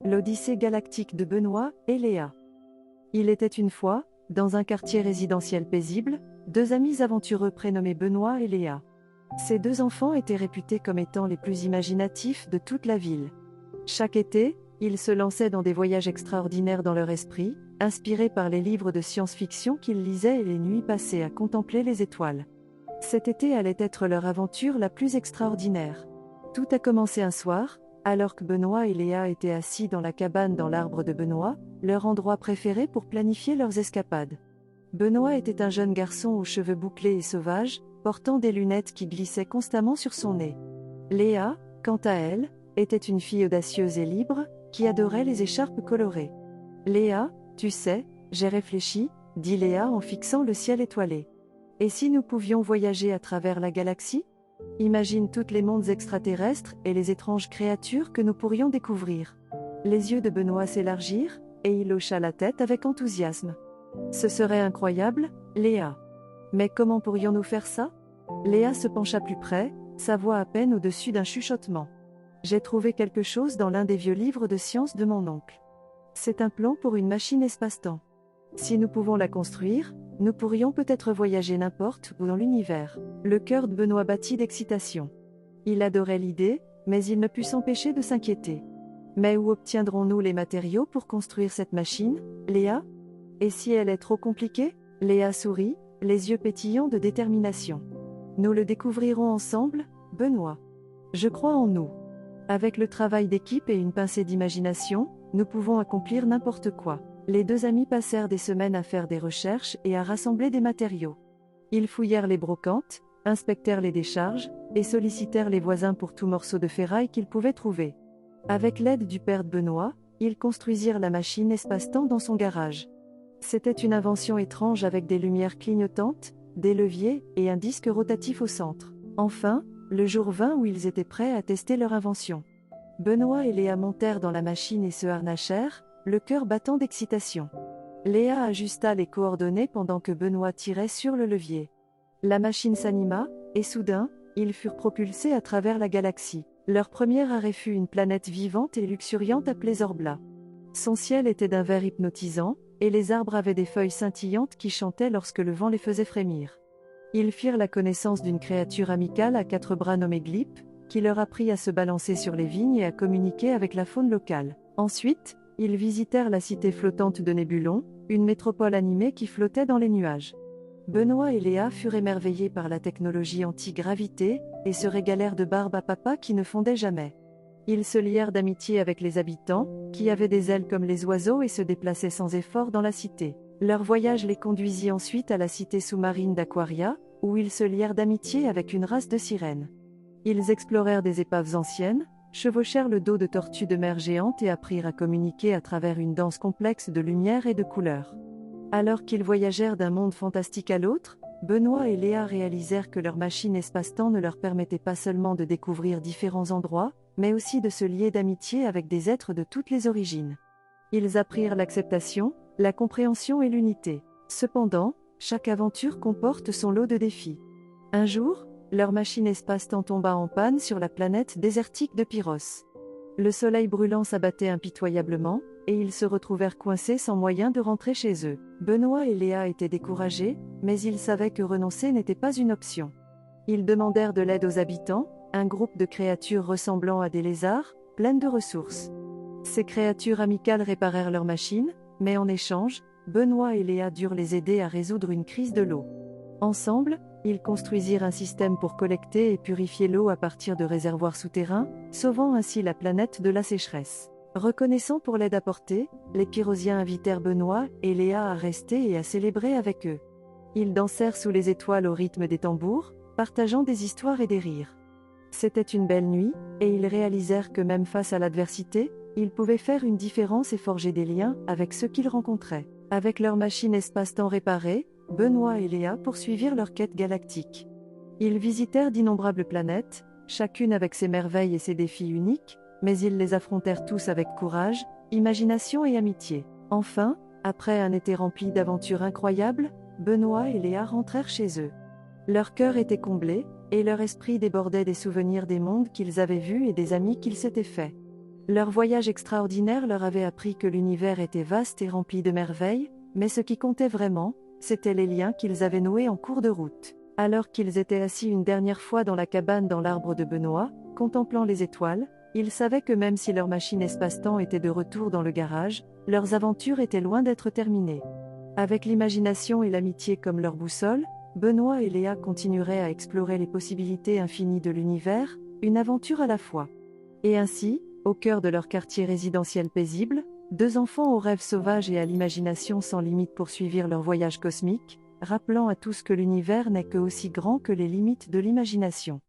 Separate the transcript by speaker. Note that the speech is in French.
Speaker 1: L'Odyssée galactique de Benoît et Léa. Il était une fois, dans un quartier résidentiel paisible, deux amis aventureux prénommés Benoît et Léa. Ces deux enfants étaient réputés comme étant les plus imaginatifs de toute la ville. Chaque été, ils se lançaient dans des voyages extraordinaires dans leur esprit, inspirés par les livres de science-fiction qu'ils lisaient et les nuits passées à contempler les étoiles. Cet été allait être leur aventure la plus extraordinaire. Tout a commencé un soir, alors que Benoît et Léa étaient assis dans la cabane dans l'arbre de Benoît, leur endroit préféré pour planifier leurs escapades. Benoît était un jeune garçon aux cheveux bouclés et sauvages, portant des lunettes qui glissaient constamment sur son nez. Léa, quant à elle, était une fille audacieuse et libre, qui adorait les écharpes colorées. Léa, tu sais, j'ai réfléchi, dit Léa en fixant le ciel étoilé. Et si nous pouvions voyager à travers la galaxie ? Imagine tous les mondes extraterrestres et les étranges créatures que nous pourrions découvrir. Les yeux de Benoît s'élargirent, et il hocha la tête avec enthousiasme. Ce serait incroyable, Léa. Mais comment pourrions-nous faire ça ? Léa se pencha plus près, sa voix à peine au-dessus d'un chuchotement. J'ai trouvé quelque chose dans l'un des vieux livres de science de mon oncle. C'est un plan pour une machine espace-temps. Si nous pouvons la construire, nous pourrions peut-être voyager n'importe où dans l'univers. Le cœur de Benoît battit d'excitation. Il adorait l'idée, mais il ne put s'empêcher de s'inquiéter. Mais où obtiendrons-nous les matériaux pour construire cette machine, Léa ? Et si elle est trop compliquée ? Léa sourit, les yeux pétillants de détermination. Nous le découvrirons ensemble, Benoît. Je crois en nous. Avec le travail d'équipe et une pincée d'imagination, nous pouvons accomplir n'importe quoi. Les deux amis passèrent des semaines à faire des recherches et à rassembler des matériaux. Ils fouillèrent les brocantes, inspectèrent les décharges, et sollicitèrent les voisins pour tout morceau de ferraille qu'ils pouvaient trouver. Avec l'aide du père de Benoît, ils construisirent la machine espace-temps dans son garage. C'était une invention étrange avec des lumières clignotantes, des leviers et un disque rotatif au centre. Enfin, le jour vint où ils étaient prêts à tester leur invention. Benoît et Léa montèrent dans la machine et se harnachèrent, le cœur battant d'excitation. Léa ajusta les coordonnées pendant que Benoît tirait sur le levier. La machine s'anima, et soudain, ils furent propulsés à travers la galaxie. Leur premier arrêt fut une planète vivante et luxuriante appelée Zorbla. Son ciel était d'un vert hypnotisant, et les arbres avaient des feuilles scintillantes qui chantaient lorsque le vent les faisait frémir. Ils firent la connaissance d'une créature amicale à 4 bras nommée Glip, qui leur apprit à se balancer sur les vignes et à communiquer avec la faune locale. Ensuite, ils visitèrent la cité flottante de Nébulon, une métropole animée qui flottait dans les nuages. Benoît et Léa furent émerveillés par la technologie anti-gravité, et se régalèrent de barbe à papa qui ne fondait jamais. Ils se lièrent d'amitié avec les habitants, qui avaient des ailes comme les oiseaux et se déplaçaient sans effort dans la cité. Leur voyage les conduisit ensuite à la cité sous-marine d'Aquaria, où ils se lièrent d'amitié avec une race de sirènes. Ils explorèrent des épaves anciennes, chevauchèrent le dos de tortues de mer géantes et apprirent à communiquer à travers une danse complexe de lumière et de couleurs. Alors qu'ils voyagèrent d'un monde fantastique à l'autre, Benoît et Léa réalisèrent que leur machine espace-temps ne leur permettait pas seulement de découvrir différents endroits, mais aussi de se lier d'amitié avec des êtres de toutes les origines. Ils apprirent l'acceptation, la compréhension et l'unité. Cependant, chaque aventure comporte son lot de défis. Un jour, leur machine espace-temps tomba en panne sur la planète désertique de Pyros. Le soleil brûlant s'abattait impitoyablement, et ils se retrouvèrent coincés sans moyen de rentrer chez eux. Benoît et Léa étaient découragés, mais ils savaient que renoncer n'était pas une option. Ils demandèrent de l'aide aux habitants, un groupe de créatures ressemblant à des lézards, pleines de ressources. Ces créatures amicales réparèrent leur machine, mais en échange, Benoît et Léa durent les aider à résoudre une crise de l'eau. Ensemble, ils construisirent un système pour collecter et purifier l'eau à partir de réservoirs souterrains, sauvant ainsi la planète de la sécheresse. Reconnaissants pour l'aide apportée, les Pyrrhosiens invitèrent Benoît et Léa à rester et à célébrer avec eux. Ils dansèrent sous les étoiles au rythme des tambours, partageant des histoires et des rires. C'était une belle nuit, et ils réalisèrent que même face à l'adversité, ils pouvaient faire une différence et forger des liens avec ceux qu'ils rencontraient. Avec leur machine espace-temps réparée, Benoît et Léa poursuivirent leur quête galactique. Ils visitèrent d'innombrables planètes, chacune avec ses merveilles et ses défis uniques, mais ils les affrontèrent tous avec courage, imagination et amitié. Enfin, après un été rempli d'aventures incroyables, Benoît et Léa rentrèrent chez eux. Leur cœur était comblé, et leur esprit débordait des souvenirs des mondes qu'ils avaient vus et des amis qu'ils s'étaient faits. Leur voyage extraordinaire leur avait appris que l'univers était vaste et rempli de merveilles, mais ce qui comptait vraiment, c'étaient les liens qu'ils avaient noués en cours de route. Alors qu'ils étaient assis une dernière fois dans la cabane dans l'arbre de Benoît, contemplant les étoiles, ils savaient que même si leur machine espace-temps était de retour dans le garage, leurs aventures étaient loin d'être terminées. Avec l'imagination et l'amitié comme leur boussole, Benoît et Léa continueraient à explorer les possibilités infinies de l'univers, une aventure à la fois. Et ainsi, au cœur de leur quartier résidentiel paisible, deux enfants aux rêves sauvages et à l'imagination sans limite poursuivirent leur voyage cosmique, rappelant à tous que l'univers n'est que aussi grand que les limites de l'imagination.